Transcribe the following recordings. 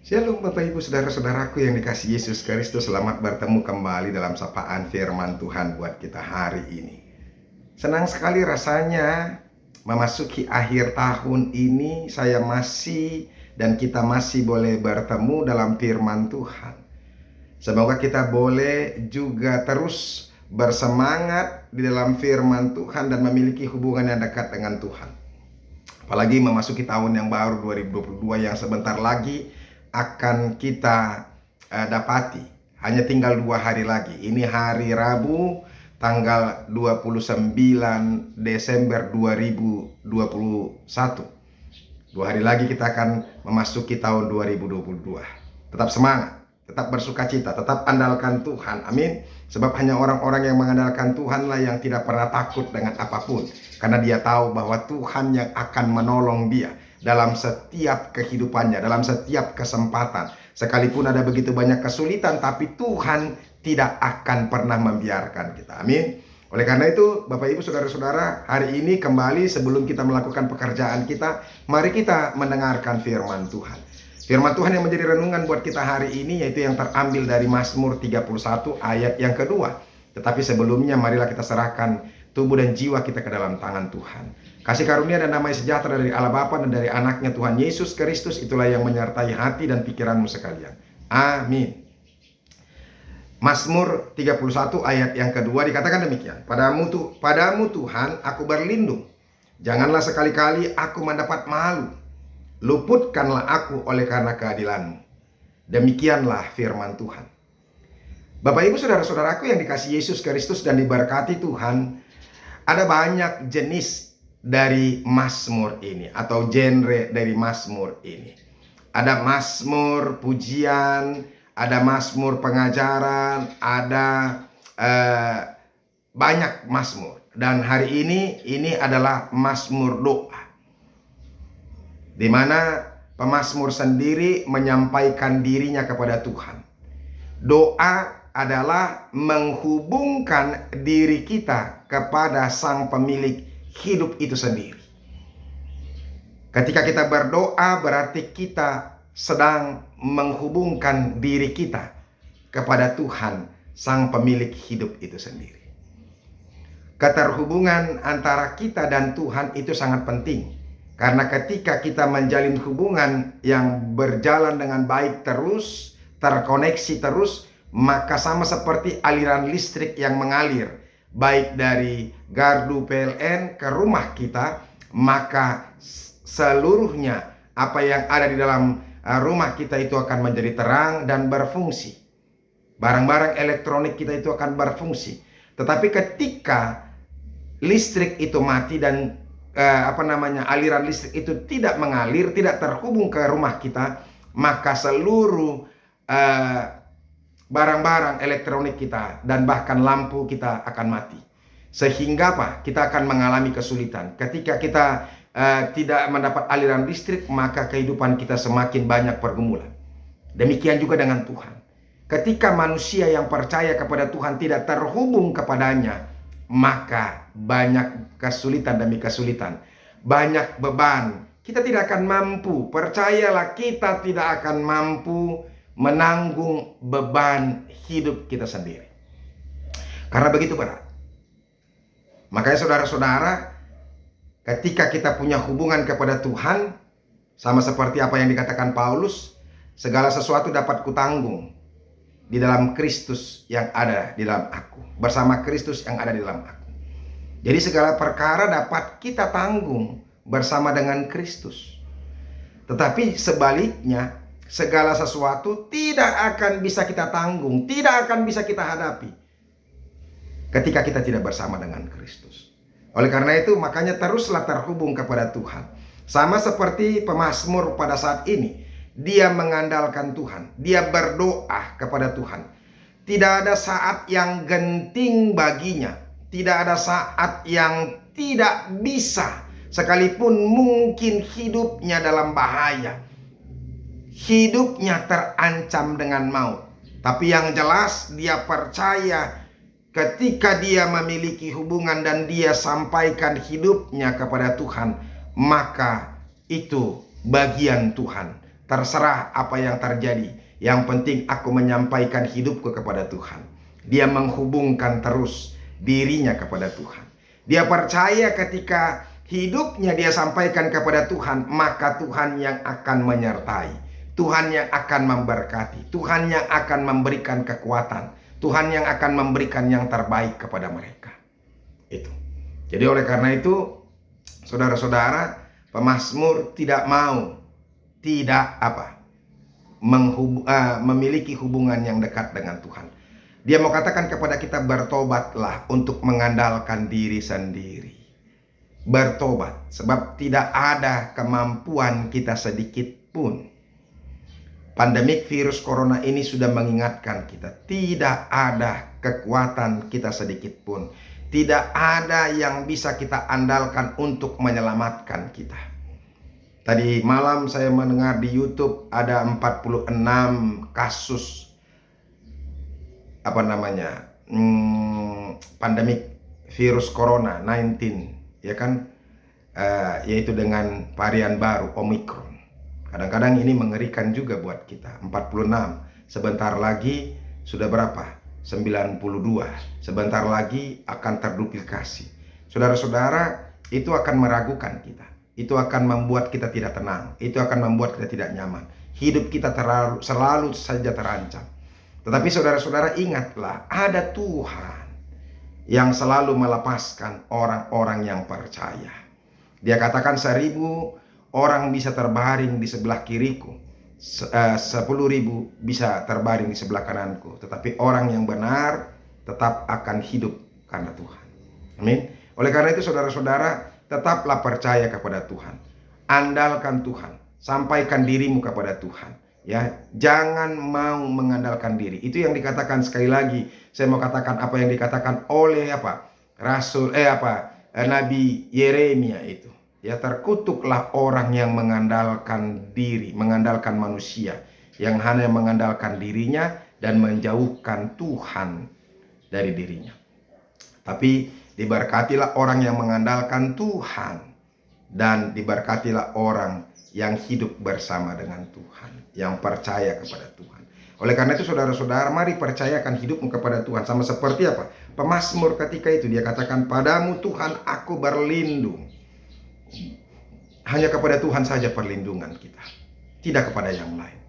Shalom Bapak Ibu Saudara-saudaraku yang dikasihi Yesus Kristus. Selamat bertemu kembali dalam sapaan firman Tuhan buat kita hari ini. Senang sekali rasanya memasuki akhir tahun ini kita masih boleh bertemu dalam firman Tuhan. Semoga kita boleh juga terus bersemangat di dalam firman Tuhan dan memiliki hubungan yang dekat dengan Tuhan. Apalagi memasuki tahun yang baru 2022 yang sebentar lagi akan kita dapati. Hanya tinggal 2 hari lagi. Ini hari Rabu tanggal 29 Desember 2021. 2 hari lagi kita akan memasuki tahun 2022. Tetap semangat, tetap bersuka cita, tetap andalkan Tuhan. Amin. Sebab hanya orang-orang yang mengandalkan Tuhanlah yang tidak pernah takut dengan apapun. Karena dia tahu bahwa Tuhan yang akan menolong dia dalam setiap kehidupannya, dalam setiap kesempatan. Sekalipun ada begitu banyak kesulitan, tapi Tuhan tidak akan pernah membiarkan kita. Amin. Oleh karena itu, Bapak Ibu Saudara-saudara, hari ini kembali sebelum kita melakukan pekerjaan kita, mari kita mendengarkan firman Tuhan. Firman Tuhan yang menjadi renungan buat kita hari ini yaitu yang terambil dari Mazmur 31 ayat yang kedua. Tetapi sebelumnya marilah kita serahkan tubuh dan jiwa kita ke dalam tangan Tuhan. Kasih karunia dan damai sejahtera dari Allah Bapa dan dari anaknya Tuhan Yesus Kristus itulah yang menyertai hati dan pikiranmu sekalian. Amin. Mazmur 31 ayat yang kedua dikatakan demikian. Padamu Tuhan aku berlindung. Janganlah sekali-kali aku mendapat malu. Luputkanlah aku oleh karena keadilan-Mu. Demikianlah firman Tuhan. Bapak Ibu Saudara-saudaraku yang dikasihi Yesus Kristus dan diberkati Tuhan, ada banyak jenis dari mazmur ini atau genre dari mazmur ini. Ada mazmur pujian, ada mazmur pengajaran, ada banyak mazmur. Dan hari ini adalah mazmur doa, di mana pemazmur sendiri menyampaikan dirinya kepada Tuhan. Doa adalah menghubungkan diri kita kepada Sang Pemilik hidup itu sendiri. Ketika kita berdoa berarti kita sedang menghubungkan diri kita kepada Tuhan, Sang Pemilik hidup itu sendiri. Keterhubungan antara kita dan Tuhan itu sangat penting. Karena ketika kita menjalin hubungan yang berjalan dengan baik terus, terkoneksi terus, maka sama seperti aliran listrik yang mengalir baik dari gardu PLN ke rumah kita, maka seluruhnya apa yang ada di dalam rumah kita itu akan menjadi terang dan berfungsi. Barang-barang elektronik kita itu akan berfungsi. Tetapi ketika listrik itu mati dan aliran listrik itu tidak mengalir, tidak terhubung ke rumah kita, maka seluruh barang-barang elektronik kita dan bahkan lampu kita akan mati. Sehingga kita akan mengalami kesulitan. Ketika kita tidak mendapat aliran listrik, maka kehidupan kita semakin banyak pergumulan. Demikian juga dengan Tuhan. Ketika manusia yang percaya kepada Tuhan tidak terhubung kepadanya, maka banyak kesulitan demi kesulitan, banyak beban. Kita tidak akan mampu, percayalah, kita tidak akan mampu menanggung beban hidup kita sendiri. Karena begitu berat. Makanya saudara-saudara, ketika kita punya hubungan kepada Tuhan, sama seperti apa yang dikatakan Paulus, segala sesuatu dapat kutanggung di dalam Kristus yang ada di dalam aku, bersama Kristus yang ada di dalam aku. Jadi segala perkara dapat kita tanggung bersama dengan Kristus. Tetapi sebaliknya, segala sesuatu tidak akan bisa kita tanggung, tidak akan bisa kita hadapi ketika kita tidak bersama dengan Kristus. Oleh karena itu, makanya teruslah terhubung kepada Tuhan. Sama seperti pemazmur pada saat ini, dia mengandalkan Tuhan, dia berdoa kepada Tuhan. Tidak ada saat yang genting baginya, tidak ada saat yang tidak bisa, sekalipun mungkin hidupnya dalam bahaya, hidupnya terancam dengan maut. Tapi yang jelas dia percaya ketika dia memiliki hubungan dan dia sampaikan hidupnya kepada Tuhan, maka itu bagian Tuhan. Terserah apa yang terjadi. Yang penting aku menyampaikan hidupku kepada Tuhan. Dia menghubungkan terus dirinya kepada Tuhan. Dia percaya ketika hidupnya dia sampaikan kepada Tuhan, maka Tuhan yang akan menyertai, Tuhan yang akan memberkati, Tuhan yang akan memberikan kekuatan, Tuhan yang akan memberikan yang terbaik kepada mereka. Itu. Jadi oleh karena itu, saudara-saudara, pemazmur tidak memiliki hubungan yang dekat dengan Tuhan. Dia mau katakan kepada kita, bertobatlah untuk mengandalkan diri sendiri. Bertobat, sebab tidak ada kemampuan kita sedikit pun. Pandemik virus corona ini sudah mengingatkan kita, tidak ada kekuatan kita sedikit pun. Tidak ada yang bisa kita andalkan untuk menyelamatkan kita. Tadi malam saya mendengar di YouTube ada 46 kasus pandemik virus corona 19, ya kan, yaitu dengan varian baru Omicron. Kadang-kadang ini mengerikan juga buat kita. 46, sebentar lagi sudah berapa? 92, sebentar lagi akan terduplikasi. Saudara-saudara, itu akan meragukan kita. Itu akan membuat kita tidak tenang. Itu akan membuat kita tidak nyaman. Hidup kita selalu saja terancam. Tetapi saudara-saudara, ingatlah, ada Tuhan yang selalu melepaskan orang-orang yang percaya. Dia katakan 1000 orang bisa terbaring di sebelah kiriku, 10.000 bisa terbaring di sebelah kananku, tetapi orang yang benar tetap akan hidup karena Tuhan. Amin. Oleh karena itu saudara-saudara, tetaplah percaya kepada Tuhan. Andalkan Tuhan. Sampaikan dirimu kepada Tuhan. Ya, jangan mau mengandalkan diri. Itu yang dikatakan, sekali lagi saya mau katakan apa yang dikatakan oleh Nabi Yeremia itu. Ya, terkutuklah orang yang mengandalkan diri, mengandalkan manusia, yang hanya mengandalkan dirinya dan menjauhkan Tuhan dari dirinya. Tapi diberkatilah orang yang mengandalkan Tuhan, dan diberkatilah orang yang hidup bersama dengan Tuhan, yang percaya kepada Tuhan. Oleh karena itu saudara-saudara, mari percayakan hidupmu kepada Tuhan. Sama seperti pemazmur ketika itu, dia katakan, padamu Tuhan aku berlindung. Hanya kepada Tuhan saja perlindungan kita, tidak kepada yang lain.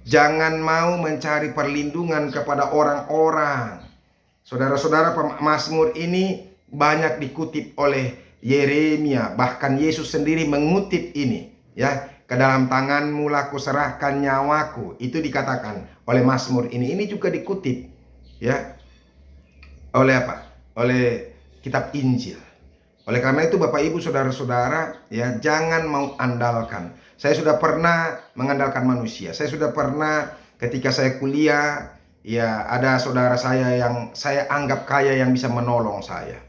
Jangan mau mencari perlindungan kepada orang-orang. Saudara-saudara, pemazmur ini banyak dikutip oleh Yeremia, bahkan Yesus sendiri mengutip ini, ya. Ke dalam tanganmu lah kuserahkan nyawaku. Itu dikatakan oleh mazmur ini. Ini juga dikutip, ya, oleh kitab Injil. Oleh karena itu Bapak Ibu saudara-saudara, ya, jangan mau andalkan. Saya sudah pernah mengandalkan manusia. Saya sudah pernah ketika saya kuliah, ya, ada saudara saya yang saya anggap kaya yang bisa menolong saya.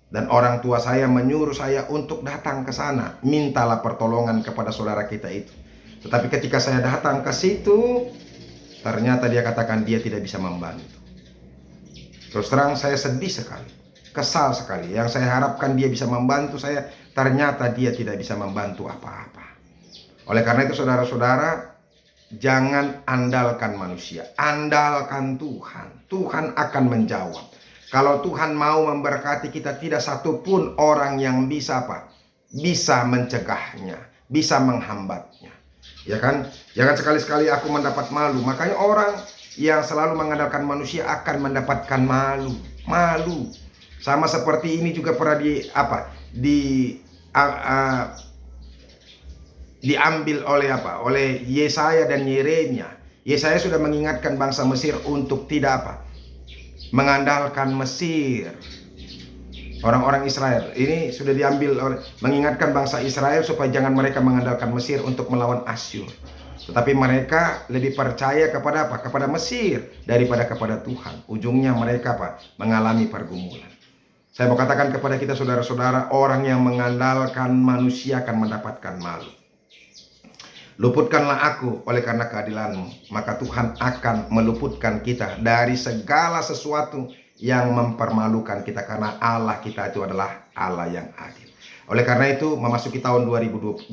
Dan orang tua saya menyuruh saya untuk datang ke sana, mintalah pertolongan kepada saudara kita itu. Tetapi ketika saya datang ke situ, ternyata dia katakan dia tidak bisa membantu. Terus terang saya sedih sekali, kesal sekali. Yang saya harapkan dia bisa membantu saya, ternyata dia tidak bisa membantu apa-apa. Oleh karena itu saudara-saudara, jangan andalkan manusia, andalkan Tuhan. Tuhan akan menjawab. Kalau Tuhan mau memberkati kita, tidak satupun orang yang bisa mencegahnya, bisa menghambatnya. Ya kan? Jangan sekali-sekali aku mendapat malu. Makanya orang yang selalu mengandalkan manusia akan mendapatkan malu. Sama seperti ini juga pernah diambil oleh Yesaya dan Yeremia. Yesaya sudah mengingatkan bangsa Mesir untuk tidak mengandalkan Mesir. Orang-orang Israel ini sudah diambil mengingatkan bangsa Israel supaya jangan mereka mengandalkan Mesir untuk melawan Asyur. Tetapi mereka lebih percaya kepada kepada Mesir daripada kepada Tuhan. Ujungnya mereka mengalami pergumulan. Saya mau katakan kepada kita saudara-saudara, orang yang mengandalkan manusia akan mendapatkan malu. Luputkanlah aku oleh karena keadilanmu, maka Tuhan akan meluputkan kita dari segala sesuatu yang mempermalukan kita, karena Allah kita itu adalah Allah yang adil. Oleh karena itu, memasuki tahun 2022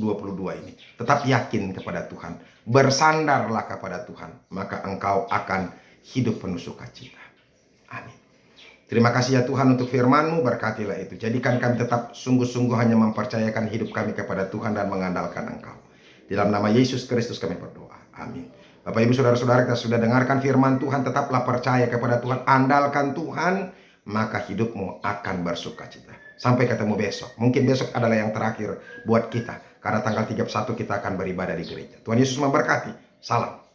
ini, tetap yakin kepada Tuhan, bersandarlah kepada Tuhan, maka engkau akan hidup penuh sukacita. Amin. Terima kasih ya Tuhan untuk firman-Mu, berkatilah itu. Jadikan kami tetap sungguh-sungguh hanya mempercayakan hidup kami kepada Tuhan dan mengandalkan Engkau. Di dalam nama Yesus Kristus kami berdoa. Amin. Bapak Ibu Saudara-saudara, kita sudah dengarkan firman Tuhan, tetaplah percaya kepada Tuhan, andalkan Tuhan, maka hidupmu akan bersukacita. Sampai ketemu besok. Mungkin besok adalah yang terakhir buat kita, karena tanggal 31 kita akan beribadah di gereja. Tuhan Yesus memberkati. Salam.